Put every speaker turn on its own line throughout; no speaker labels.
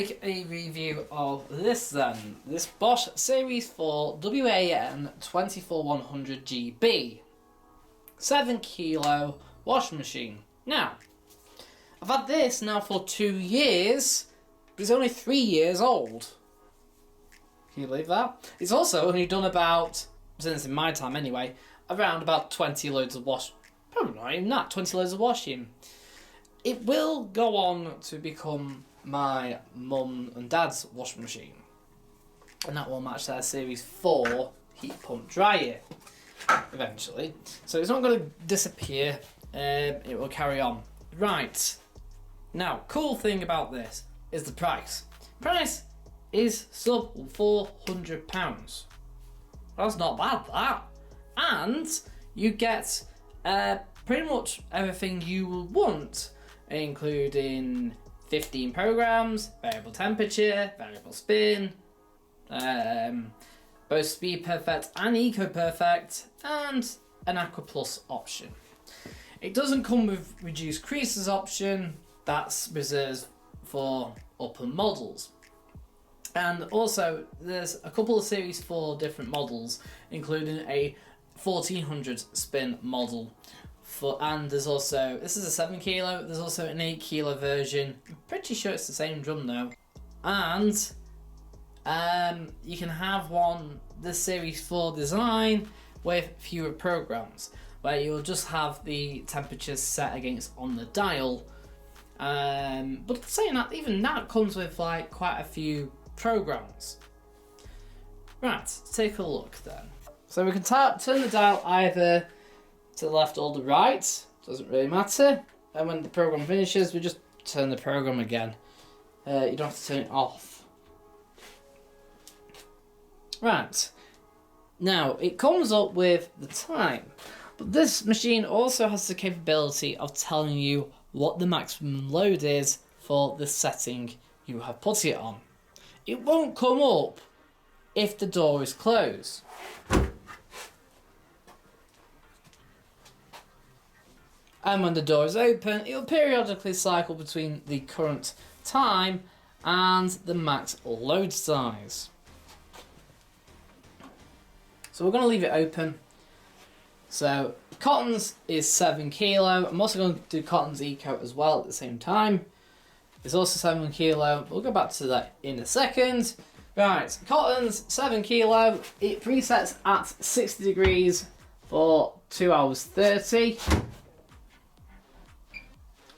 take a review of this then. This Bosch Series 4 WAN24100GB 7 kilo washing machine. Now, I've had this now for 2 years, but it's only 3 years old. Can you believe that? It's also only done about, since in my time anyway, around about 20 loads of wash. Probably not even that, 20 loads of washing. It will go on to become my mum and dad's washing machine, and that will match their Series 4 heat pump dryer eventually. So it's not going to disappear, it will carry on. Right, now cool thing about this is the price. Price is sub £400. That's not bad, that. And you get pretty much everything you will want, including 15 programs, variable temperature, variable spin, both Speed Perfect and Eco Perfect, and an Aqua Plus option. It doesn't come with reduced creases option, that's reserved for upper models. And also there's a couple of Series 4 different models, including a 1400 spin model. And there's also, this is a 7 kilo, there's also an 8 kilo version. I'm pretty sure it's the same drum though. And you can have one, the Series 4 design, with fewer programs, where you'll just have the temperatures set against on the dial. But saying that, even that comes with like quite a few programs. Right, let's take a look then. So we can turn the dial either to the left or the right, doesn't really matter, and when the program finishes we just turn the program again. You don't have to turn it off. Right, now it comes up with the time, but this machine also has the capability of telling you what the maximum load is for the setting you have put it on. It won't come up if the door is closed. And when the door is open, it will periodically cycle between the current time and the max load size. So we're going to leave it open. So Cotton's is 7 kilo. I'm also going to do Cotton's Eco as well at the same time. It's also 7 kilo. We'll go back to that in a second. Right, Cotton's 7 kilo. It presets at 60 degrees for 2 hours 30.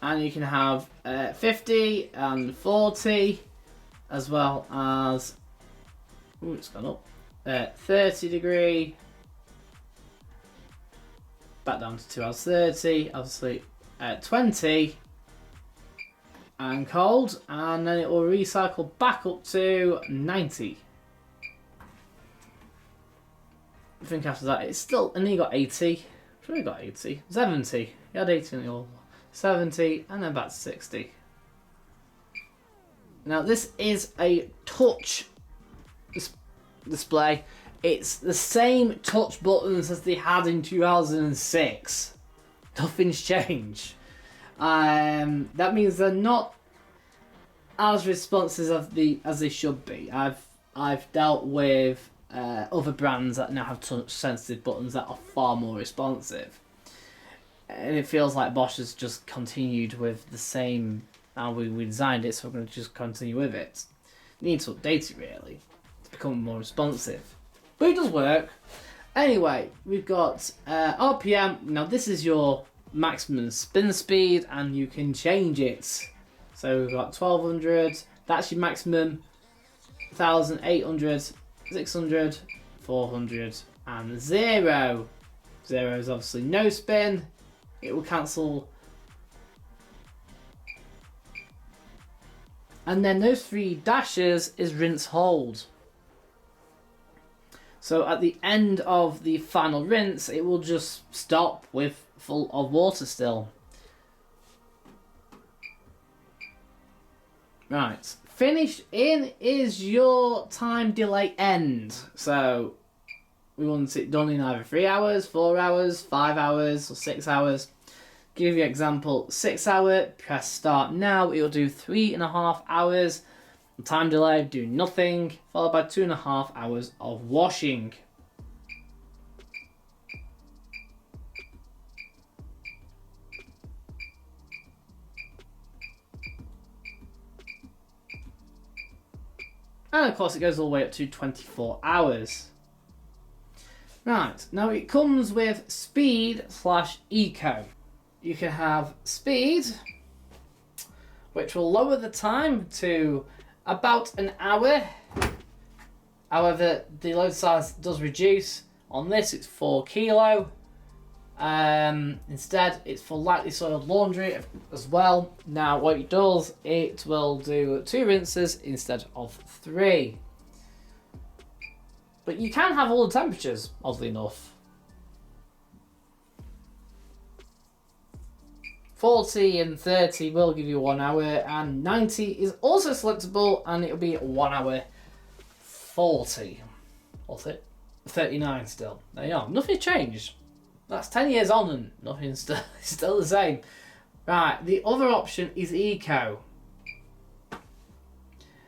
And you can have 50 and 40, as well as, ooh, it's gone up, 30 degree, back down to 2 hours 30, obviously 20, and cold, and then it will recycle back up to 90. I think after that it's still, and then you got 80, I'm sure you got 80, 70, you had 80 in the old one. 70 and then back to 60. Now this is a touch display. It's the same touch buttons as they had in 2006. Nothing's changed. That means they're not as responsive as they should be. I've dealt with other brands that now have touch sensitive buttons that are far more responsive. And it feels like Bosch has just continued with the same how we designed it, so we're going to just continue with it. You need to update it really to become more responsive. But it does work. Anyway, we've got RPM. Now this is your maximum spin speed and you can change it. So we've got 1200, that's your maximum, 1800, 600, 400 and 0. 0 is obviously no spin. It will cancel. And then those 3 dashes is rinse hold. So at the end of the final rinse, it will just stop with full of water still. Right, finished in is your time delay end. So we want it done in either 3 hours, 4 hours, 5 hours, or 6 hours. Give you an example, 6 hour, press start now, it will do 3.5 hours Time delay, do nothing, followed by 2.5 hours of washing. And of course it goes all the way up to 24 hours. Right, now it comes with speed/eco. You can have speed, which will lower the time to about an hour. However, the load size does reduce. On this, it's 4 kilo. Instead, it's for lightly soiled laundry as well. Now, what it does, it will do 2 rinses instead of 3. But you can have all the temperatures, oddly enough. 40 and 30 will give you 1 hour, and 90 is also selectable, and it'll be 1 hour 40. What's it? 39 still. There you are. Nothing changed. That's 10 years on and nothing's still the same. Right, the other option is Eco.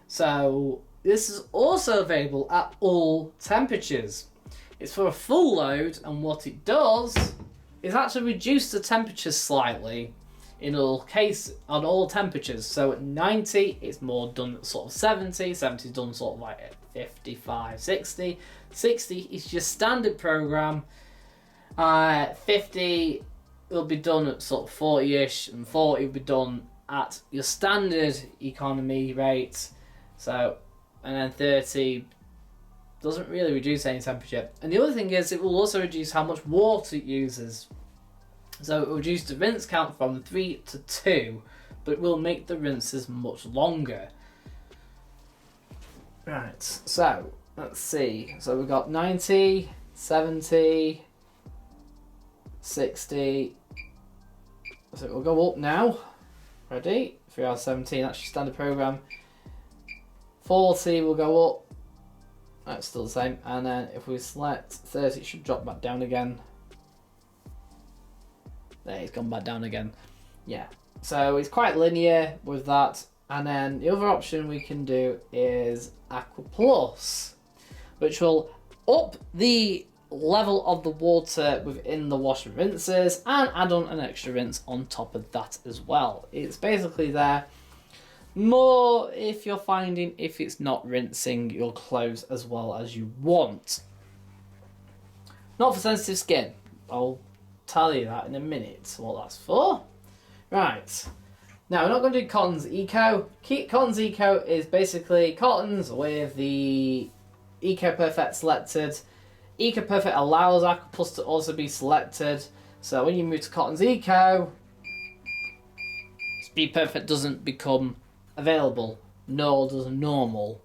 So this is also available at all temperatures. It's for a full load, and what it does is actually reduce the temperatures slightly in all cases, on all temperatures. So at 90, it's more done at sort of 70. 70 is done sort of like at 55, 60. 60 is your standard program. 50 will be done at sort of 40-ish, and 40 will be done at your standard economy rate. So, and then 30 doesn't really reduce any temperature. And the other thing is, it will also reduce how much water it uses. So it will reduce the rinse count from 3 to 2, but it will make the rinses much longer. Right, so let's see. So we've got 90, 70, 60. So we'll go up now. Ready? 3 hours 17, that's your standard program. 40 will go up. That's still the same. And then if we select 30, it should drop back down again. There, it's gone back down again. Yeah. So it's quite linear with that. And then the other option we can do is Aqua Plus, which will up the level of the water within the wash and rinses and add on an extra rinse on top of that as well. It's basically there more if you're finding if it's not rinsing your clothes as well as you want. Not for sensitive skin. I'll tell you that in a minute what that's for. Right. Now we're not going to do Cotton's Eco. Cotton's Eco is basically cottons with the Eco Perfect selected. Eco Perfect allows Aqua Plus to also be selected. So when you move to Cotton's Eco, Speed Perfect doesn't become available, nor does normal.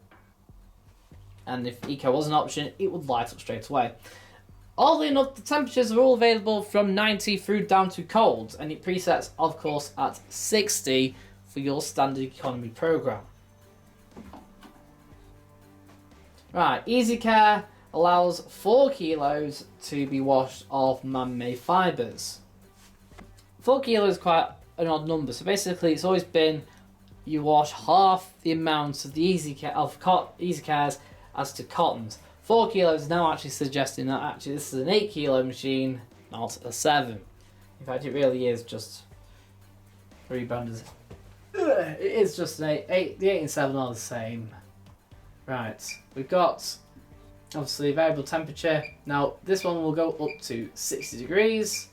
And if Eco was an option, it would light up straight away. Oddly enough, the temperatures are all available from 90 through down to cold, and it presets, of course, at 60 for your standard economy program. Right, Easy Care allows 4 kilos to be washed of man-made fibres. 4 kilos is quite an odd number, so basically it's always been you wash half the amount of the Easy Cares as to cottons. 4 kilos is now actually suggesting that actually this is an 8 kilo machine, not a 7. In fact, it really is just rebranded. It is just an 8. The 8 and 7 are the same. Right, we've got obviously variable temperature. Now this one will go up to 60 degrees.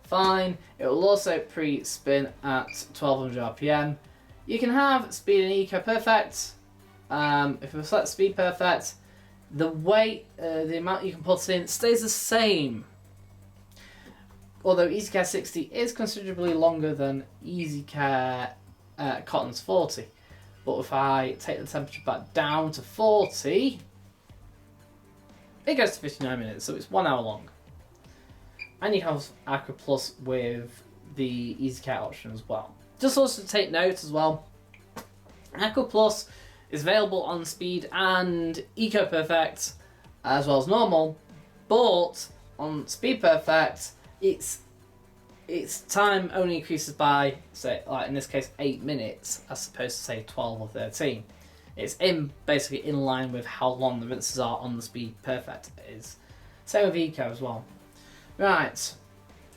Fine. It will also pre-spin at 1200 RPM. You can have Speed and Eco Perfect. If we select Speed Perfect, the weight, the amount you can put in stays the same. Although Easy Care 60 is considerably longer than Easy Care Cotton's 40. But if I take the temperature back down to 40, it goes to 59 minutes, so it's 1 hour long. And you have Aqua Plus with the Easy Care option as well. Just also to take note as well, Aqua Plus is available on Speed and Eco Perfect as well as normal, but on Speed Perfect its time only increases by, say, like in this case 8 minutes as opposed to say 12 or 13. It's basically in line with how long the rinses are on the Speed Perfect is. Same with Eco as well. Right.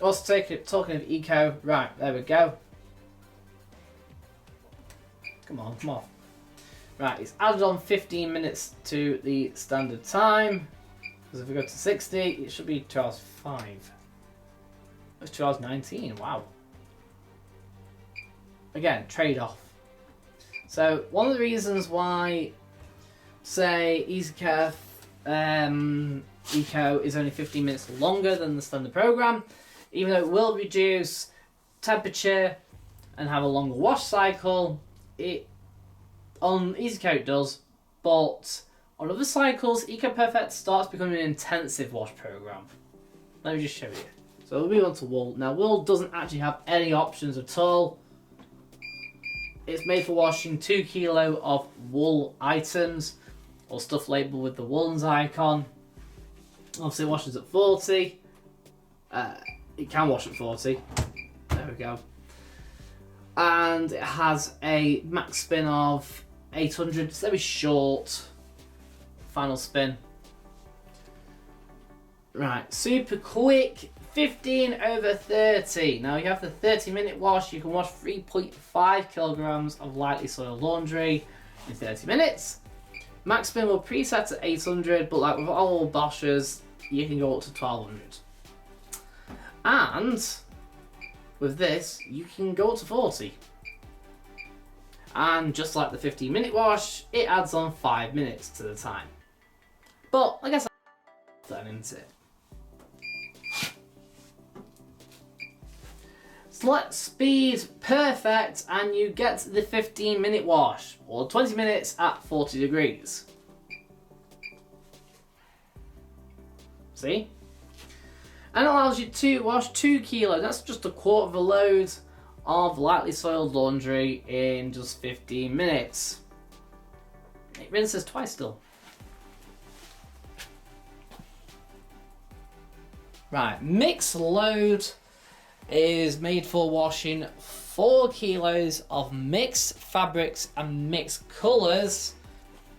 Also talking of Eco, right, there we go. Come on, come on. Right, it's added on 15 minutes to the standard time. Because if we go to 60, it should be 2 hours 5. It's 2 hours 19, wow. Again, trade-off. So, one of the reasons why, say, EasyCare Eco is only 15 minutes longer than the standard program, even though it will reduce temperature and have a longer wash cycle, it on EasyCare it does, but on other cycles, Eco Perfect starts becoming an intensive wash program. Let me just show you. So we'll move on to wool. Now wool doesn't actually have any options at all. It's made for washing 2 kilo of wool items or stuff labelled with the woolens icon. Obviously it washes at 40. It can wash at 40. There we go. And it has a max spin of 800. It's very short. Final spin. Right, super quick. 15 over 30. Now you have the 30-minute wash. You can wash 3.5 kilograms of lightly soiled laundry in 30 minutes. Max spin will preset at 800, but like with all Bosches, you can go up to 1200. And with this, you can go up to 40. And just like the 15-minute wash, it adds on 5 minutes to the time. But I guess then, isn't it? Select Speed Perfect and you get the 15-minute wash, or 20 minutes at 40 degrees. See? And it allows you to wash 2 kilos, that's just a quarter of a load of lightly soiled laundry in just 15 minutes. It rinses twice still. Right, mix load is made for washing 4 kilos of mixed fabrics and mixed colours.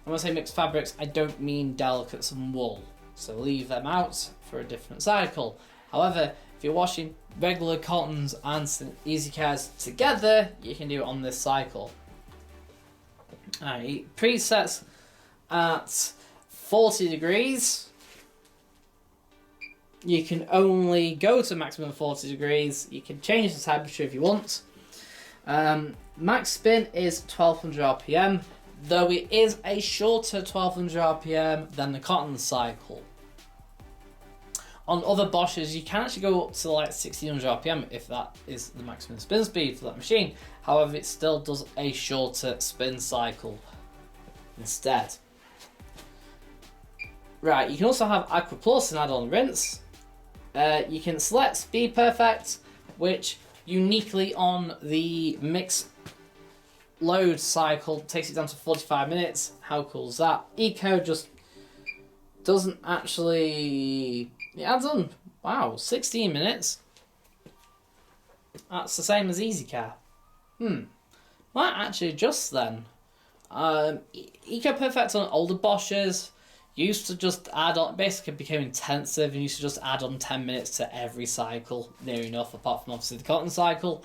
And when I say mixed fabrics, I don't mean delicates and wool, so leave them out for a different cycle. However, if you're washing regular cottons and EasyCares together, you can do it on this cycle. Alright, presets at 40 degrees. You can only go to maximum 40 degrees. You can change the temperature if you want. Max spin is 1200 RPM, though it is a shorter 1200 RPM than the cotton cycle. On other Bosches, you can actually go up to like 1600 RPM if that is the maximum spin speed for that machine. However, it still does a shorter spin cycle instead. Right, you can also have Aqua Plus and add-on rinse. You can select Speed Perfect, which uniquely on the mix load cycle takes it down to 45 minutes. How cool is that? Eco just doesn't actually... It adds on, wow, 16 minutes. That's the same as EasyCare. Might actually adjust then. Eco Perfect on older Bosches used to just add on, basically became intensive and used to just add on 10 minutes to every cycle, near enough, apart from obviously the cotton cycle.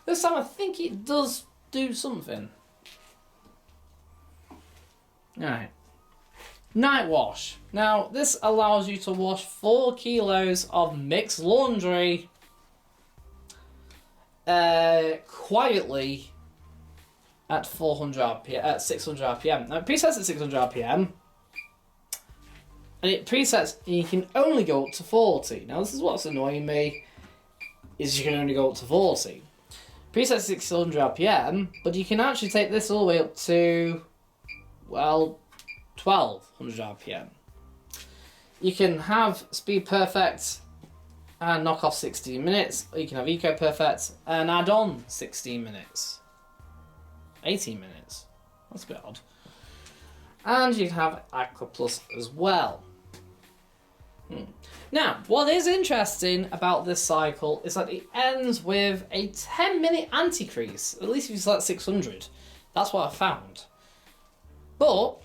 This time I think it does do something. Alright. Night wash. Now, this allows you to wash 4 kilos of mixed laundry quietly at 400 RPM, at 600 RPM. Now, it presets at 600 RPM. And it presets, and you can only go up to 40. Now this is what's annoying me, is you can only go up to 40. Presets 600 RPM, but you can actually take this all the way up to, well, 1200 RPM. You can have Speed Perfect and knock off 16 minutes, or you can have Eco Perfect and add on 16 minutes. 18 minutes. That's a bit odd. And you can have Aqua Plus as well. Now, what is interesting about this cycle is that it ends with a 10-minute anti-crease, at least if you select 600. That's what I found. But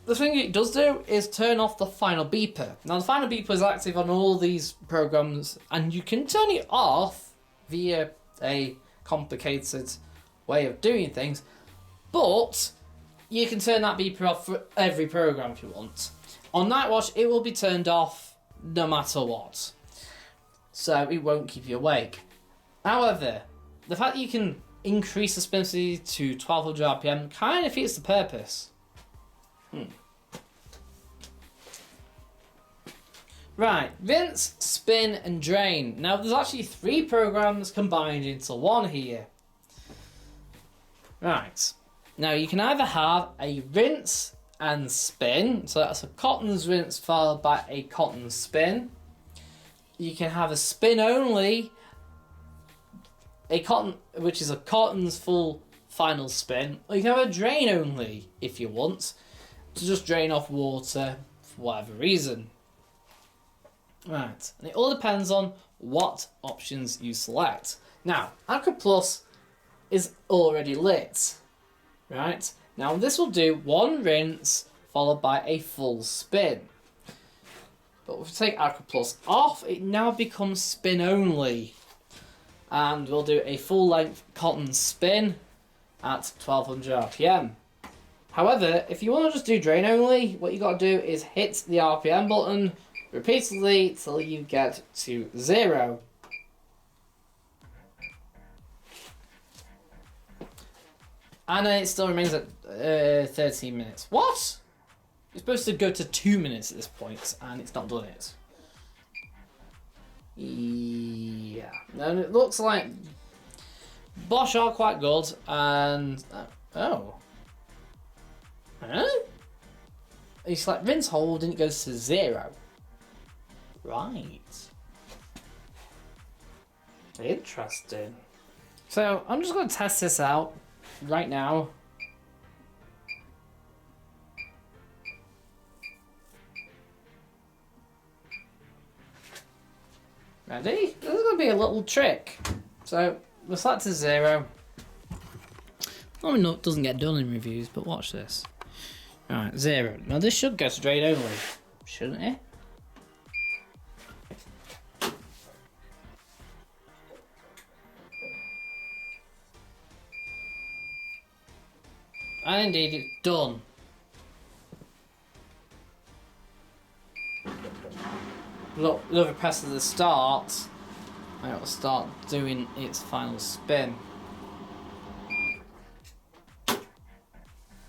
the thing it does do is turn off the final beeper. Now the final beeper is active on all these programs, and you can turn it off via a complicated way of doing things, but you can turn that beeper off for every program if you want. On Night Watch, it will be turned off no matter what, so it won't keep you awake. However, the fact that you can increase the spin speed to 1200 RPM kind of defeats the purpose. Right, rinse, spin and drain. Now there's actually 3 programs combined into one here. Right, now you can either have a rinse and spin, so that's a cotton's rinse followed by a cotton spin. You can have a spin only, which is a cotton's full final spin, or you can have a drain only if you want to just drain off water for whatever reason. Right, and it all depends on what options you select. Now, Aqua Plus is already lit, right? Now this will do 1 rinse followed by a full spin. But if we take Aqua Plus off, it now becomes spin only. And we'll do a full length cotton spin at 1200 RPM. However, if you want to just do drain only, what you got to do is hit the RPM button repeatedly till you get to 0. And then it still remains at 13 minutes. What? You're supposed to go to 2 minutes at this point, and it's not done it. Yeah. And it looks like Bosch are quite good, and... oh. Huh? You select rinse hold and it goes to 0. Right. Interesting. So I'm just going to test this out right now. Ready? This is going to be a little trick. So we'll select to 0. I know it doesn't get done in reviews, but watch this. Alright, 0. Now this should go to drain only, shouldn't it? And indeed, it's done. Look, if I press to the start, and it will start doing its final spin.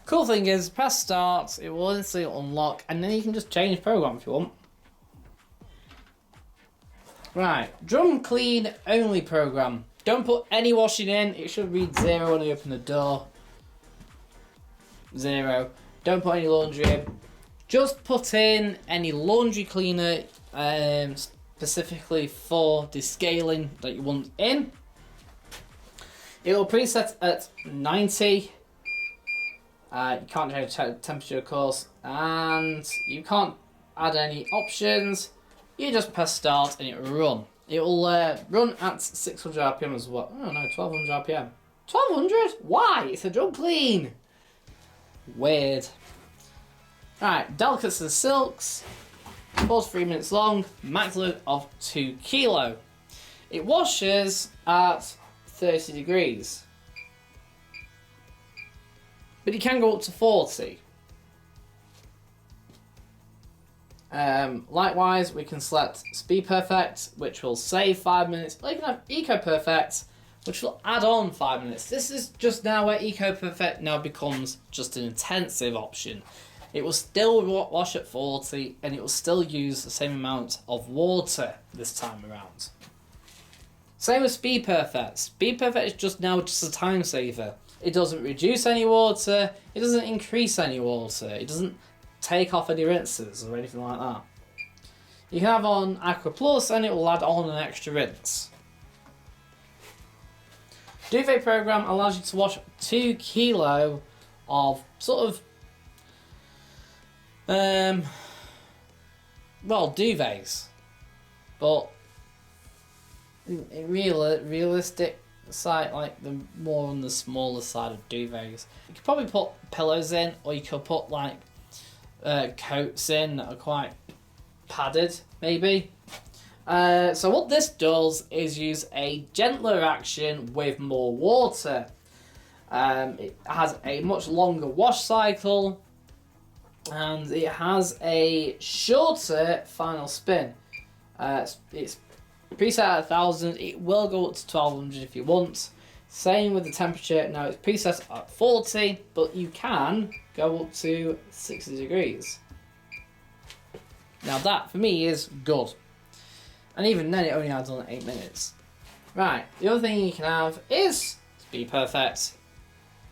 Cool thing is, press start, it will instantly unlock, and then you can just change program if you want. Right, drum clean only program. Don't put any washing in, it should read 0 when you open the door. 0. Don't put any laundry in. Just put in any laundry cleaner specifically for the scaling that you want in. It will preset at 90. You can't change temperature, of course, and you can't add any options. You just press start and it will run. It will run at 600 RPM as well. Oh no, 1200 RPM. 1200? Why? It's a drum clean. Weird. Alright, delicates and silks. 43 minutes long. Max load of 2 kilo. It washes at 30 degrees. But it can go up to 40. Likewise, we can select Speed Perfect, which will save 5 minutes. Or you can have Eco Perfect, which will add on 5 minutes. This is just now where Eco Perfect now becomes just an intensive option. It will still wash at 40 and it will still use the same amount of water this time around. Same with Speed Perfect. Speed Perfect is just now just a time saver. It doesn't reduce any water, it doesn't increase any water, it doesn't take off any rinses or anything like that. You can have on Aqua Plus and it will add on an extra rinse. Duvet program allows you to wash 2 kilo of sort of well, duvets, but in realistic side, like the more on the smaller side of duvets. You could probably put pillows in, or you could put like coats in that are quite padded, maybe. So what this does is use a gentler action with more water. It has a much longer wash cycle, and it has a shorter final spin. It's preset at 1000. It will go up to 1200 if you want. Same with the temperature. Now it's preset at 40, but you can go up to 60 degrees. Now that for me is good. And even then it only adds on 8 minutes. Right, the other thing you can have is Speed Perfect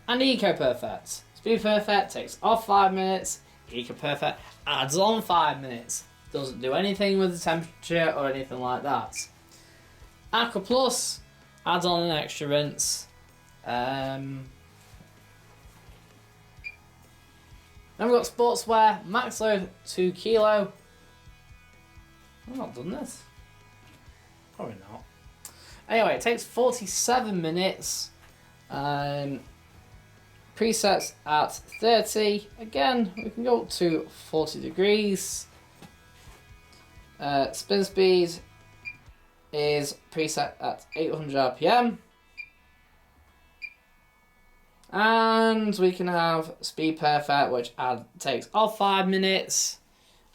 and Eco Perfect. Speed Perfect takes off 5 minutes, Eco Perfect adds on 5 minutes. Doesn't do anything with the temperature or anything like that. Aqua Plus adds on an extra rinse. Then we've got sportswear, max load 2 kilo. I've not done this. Probably not. Anyway, it takes 47 minutes. Presets at 30. Again, we can go up to 40 degrees. Spin speed is preset at 800 RPM. And we can have Speed Perfect, which takes off 5 minutes.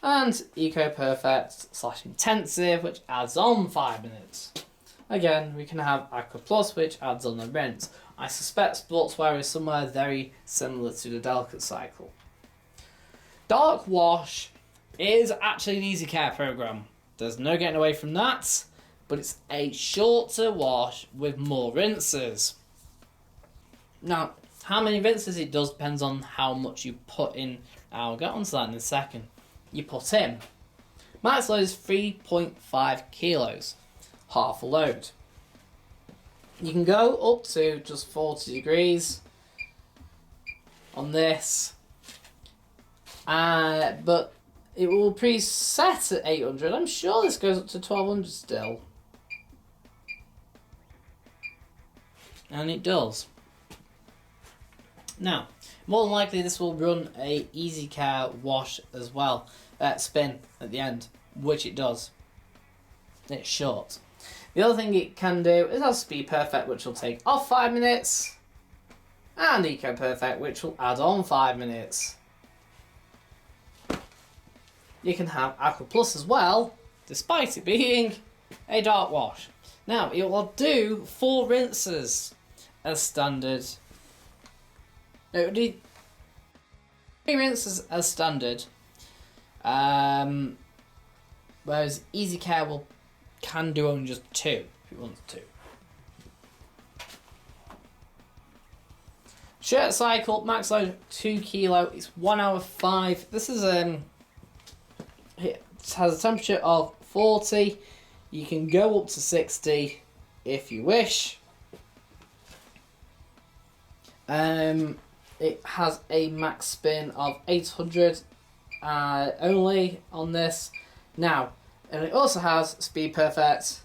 And Eco Perfect / Intensive, which adds on 5 minutes. Again, we can have Aqua Plus, which adds on the rinse. I suspect sportswear is somewhere very similar to the delicate cycle. Dark Wash is actually an easy care program. There's no getting away from that, but it's a shorter wash with more rinses. Now, how many rinses it does depends on how much you put in. I'll get onto that in a second. You put in. Max load is 3.5 kilos, half a load. You can go up to just 40 degrees on this, but it will preset at 800. I'm sure this goes up to 1200 still. And it does. Now, more than likely this will run a easy care wash as well, spin at the end, which it does. It's short. The other thing it can do is have Speed Perfect, which will take off 5 minutes, and Eco Perfect, which will add on 5 minutes. You can have Aqua Plus as well, despite it being a dark wash. Now, it will do 4 rinses as standard. No, it will do 3 rinses as standard, whereas Easy Care can do only just 2 if it wants to. Shirt cycle, max load 2 kilo. It's 1 hour 5. This is it has a temperature of 40. You can go up to 60 if you wish. It has a max spin of 800 only on this. Now, and it also has Speed Perfect,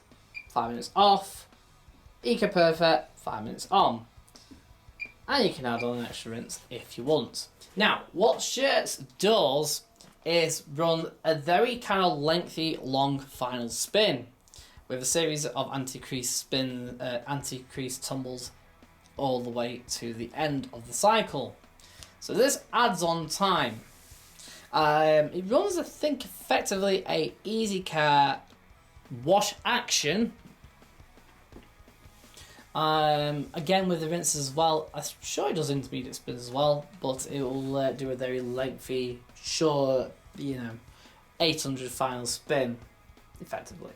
5 minutes off, Eco Perfect, 5 minutes on. And you can add on an extra rinse if you want. Now, what Shirts does is run a very kind of lengthy, long final spin with a series of anti-crease tumbles all the way to the end of the cycle. So this adds on time. It runs, I think, effectively a easy care wash action. Again with the rinses as well. I'm sure it does intermediate spins as well, but it will do a very lengthy, short, 800 final spin, effectively.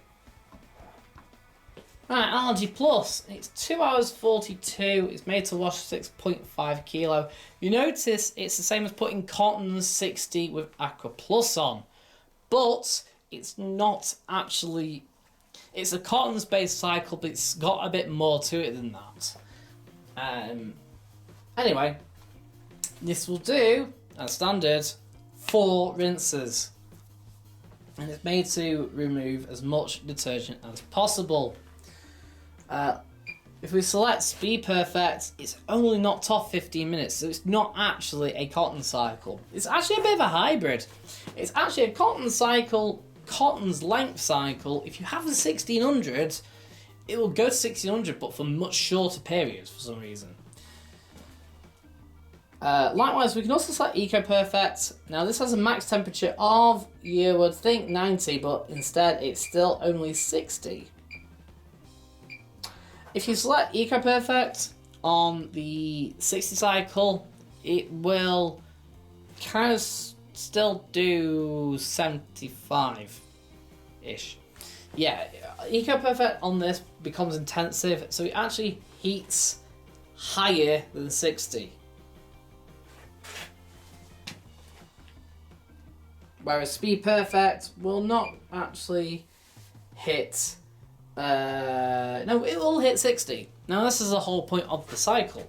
Right, Allergy Plus. It's 2 hours 42. It's made to wash 6.5 kilo. You notice it's the same as putting Cotton 60 with Aqua Plus on, but it's not actually. It's a cotton-based cycle, but it's got a bit more to it than that. Anyway, this will do, as standard, 4 rinses. And it's made to remove as much detergent as possible. if we select Speed Perfect, it's only knocked off 15 minutes, so it's not actually a cotton cycle. It's actually a bit of a hybrid. It's actually a cotton cycle, cotton's length cycle. If you have the 1600, it will go to 1600, but for much shorter periods for some reason. Likewise, we can also select Eco Perfect. Now this has a max temperature of, you would think 90, but instead it's still only 60. If you select Eco Perfect on the 60 cycle, it will kind of still do 75-ish. Yeah, Eco Perfect on this becomes intensive, so it actually heats higher than 60. Whereas Speed Perfect will not actually hit. No, it will hit 60. Now this is the whole point of the cycle.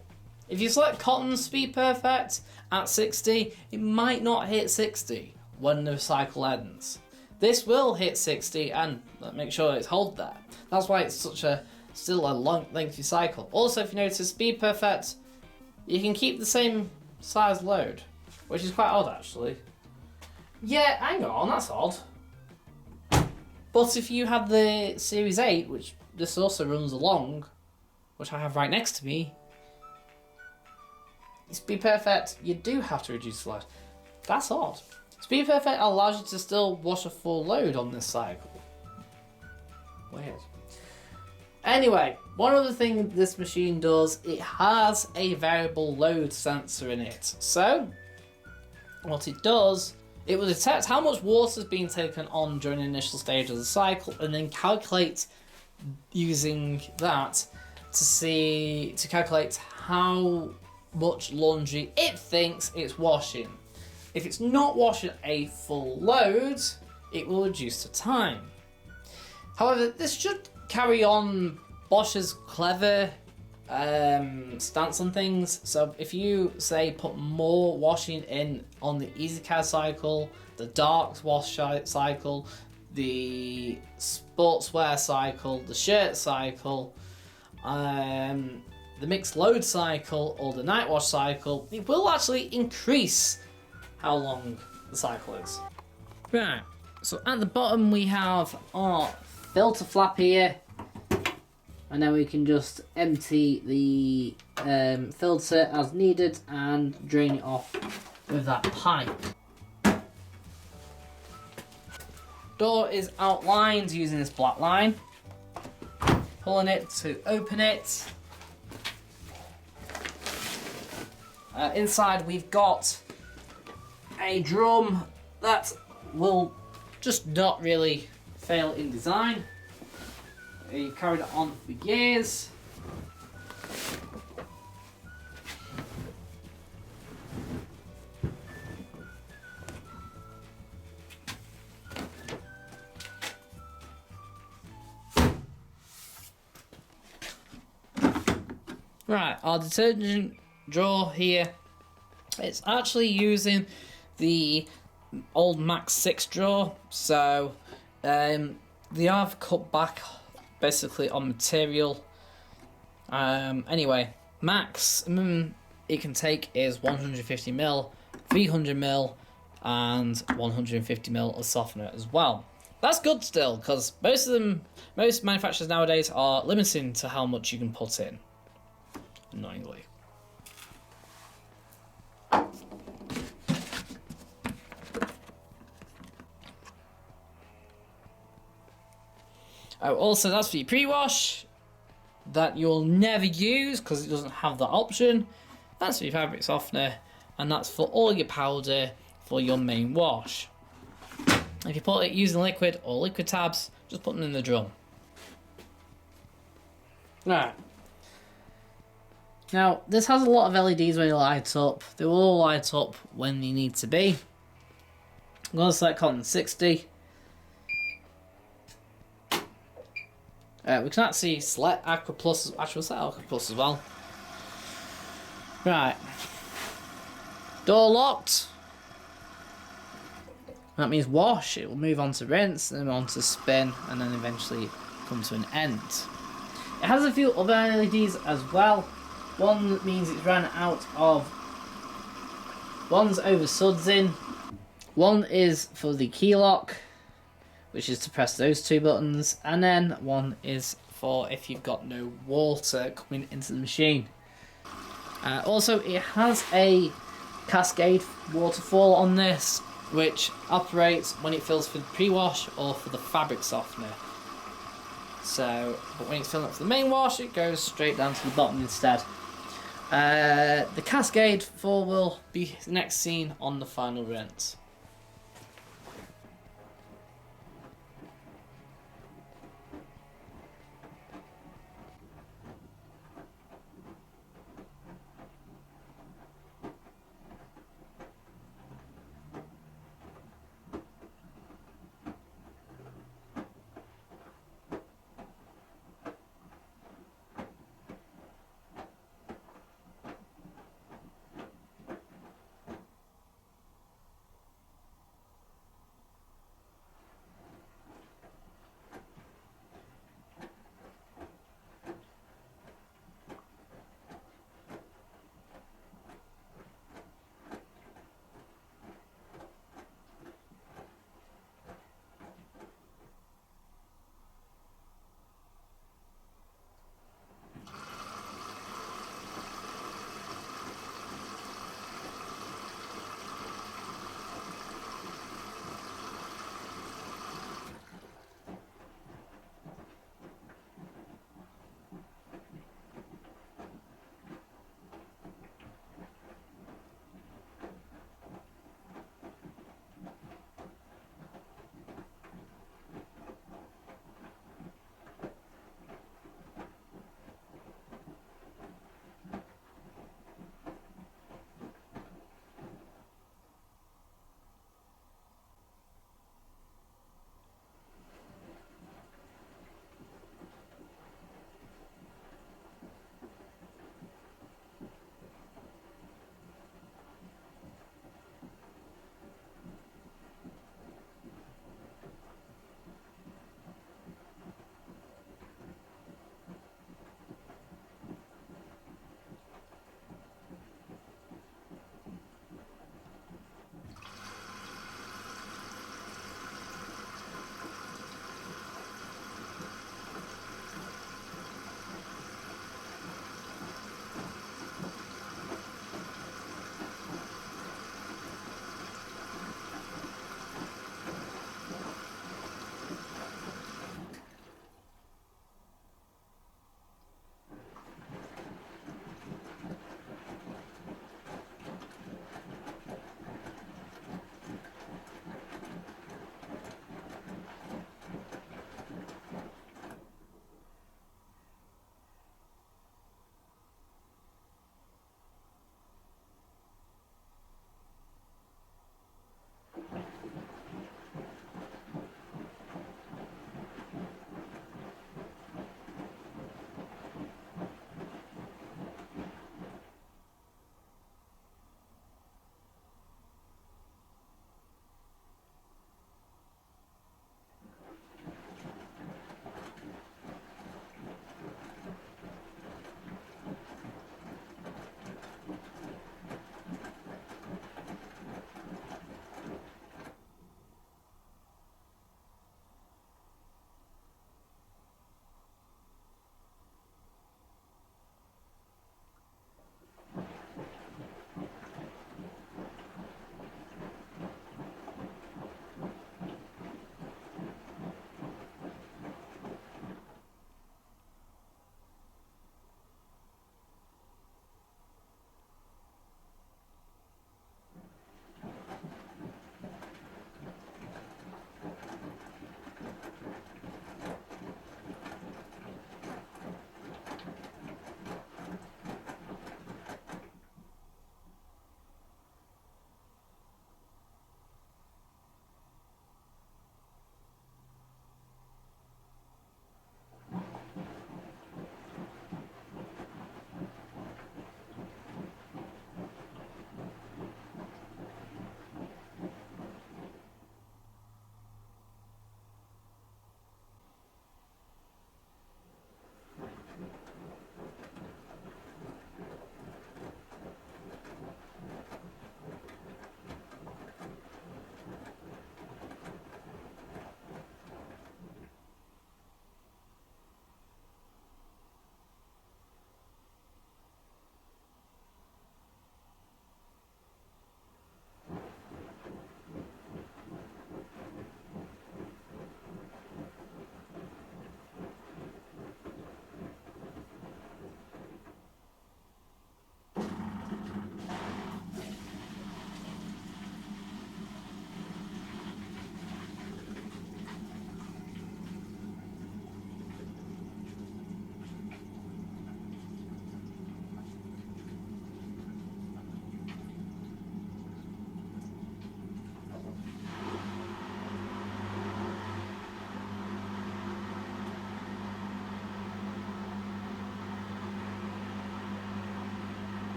If you select Cotton Speed Perfect at 60, it might not hit 60 when the cycle ends. This will hit 60 and make sure it's hold there. That's why it's such a still a long lengthy cycle. Also, if you notice Speed Perfect, you can keep the same size load, which is quite odd actually. Yeah, hang on, that's odd. But if you have the Series 8, which this also runs along, which I have right next to me, Speed Perfect, you do have to reduce the load. That's odd. Speed Perfect allows you to still wash a full load on this cycle. Weird. Anyway, one other thing this machine does, it has a variable load sensor in it. So, what it does, it will detect how much water is being taken on during the initial stage of the cycle and then calculate using that to calculate how much laundry it thinks it's washing. If it's not washing a full load, it will reduce the time. However, this should carry on Bosch's clever stance on things. So if you say put more washing in on the EasyCare cycle, the dark wash cycle, the sportswear cycle, the shirt cycle, the mixed load cycle, or the night wash cycle, it will actually increase how long the cycle is. Right, so at the bottom we have our filter flap here, and then we can just empty the filter as needed and drain it off with that pipe. Door is outlined using this black line. Pulling it to open it. Inside we've got a drum that will just not really fail in design. You've carried it on for years. Right, our detergent drawer here, it's actually using the old Max 6 drawer, so they have cut back basically on material. Anyway, maximum it can take is 150ml, 300ml, and 150ml of softener as well. That's good still, because most manufacturers nowadays are limiting to how much you can put in, annoyingly. Oh, also that's for your pre-wash that you'll never use because it doesn't have that option. That's for your fabric softener, and that's for all your powder for your main wash. If you put it using liquid or liquid tabs, just put them in the drum. Right. Now, this has a lot of LEDs when you light up. They will all light up when they need to be. I'm going to select Cotton 60. We can actually select Aqua Plus. Actually, we'll select Aqua Plus as well. Right. Door locked. That means wash. It will move on to rinse, then on to spin, and then eventually come to an end. It has a few other LEDs as well. One means it's ran out of. One's over sudsing. One is for the key lock, which is to press those two buttons, and then one is for if you've got no water coming into the machine. Also, it has a cascade waterfall on this, which operates when it fills for the pre-wash or for the fabric softener. So, but when it's filling up for the main wash, it goes straight down to the bottom instead. The cascade fall will be next seen on the final rinse.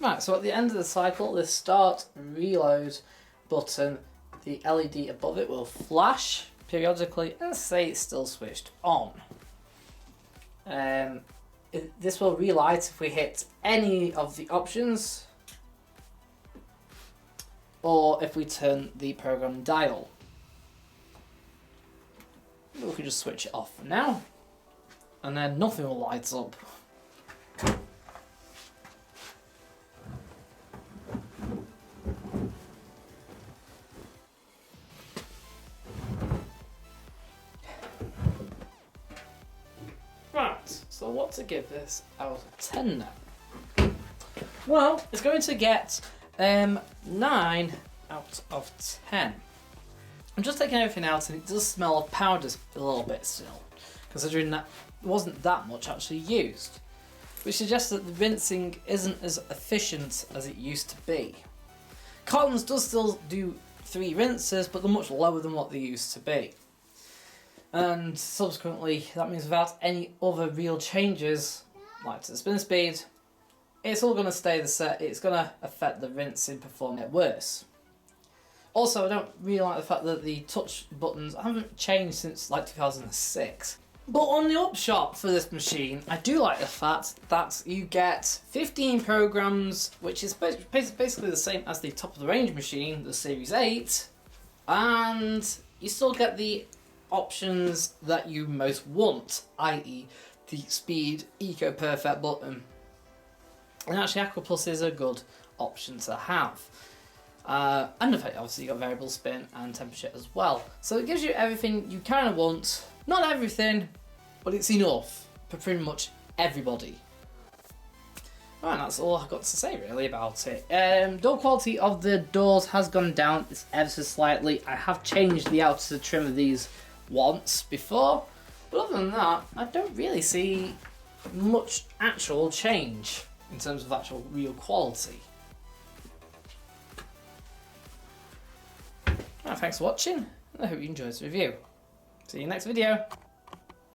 Right, so at the end of the cycle, the start reload button, the LED above it will flash periodically and say it's still switched on. This will relight if we hit any of the options or if we turn the program dial. We can just switch it off for now and then nothing will light up. Right, so what to give this out of 10 now? Well, it's going to get 9 out of 10. I'm just taking everything out and it does smell of powder a little bit still, considering that there wasn't that much actually used, which suggests that the rinsing isn't as efficient as it used to be. Cottons does still do 3 rinses, but they're much lower than what they used to be. And subsequently, that means without any other real changes, like to the spin speed, it's all going to stay the same. It's going to affect the rinsing performance worse. Also, I don't really like the fact that the touch buttons haven't changed since like 2006. But on the upshot for this machine, I do like the fact that you get 15 programs, which is basically the same as the top of the range machine, the Series 8, and you still get the options that you most want, i.e. the speed Eco Perfect button. And actually Aqua Plus is a good option to have. And obviously you got variable spin and temperature as well. So it gives you everything you kind of want. Not everything, but it's enough for pretty much everybody. Right, that's all I've got to say really about it. Door quality of the doors has gone down ever so slightly. I have changed the outer trim of these once before, but other than that, I don't really see much actual change in terms of actual real quality. Right, thanks for watching, and I hope you enjoyed this review. See you next video.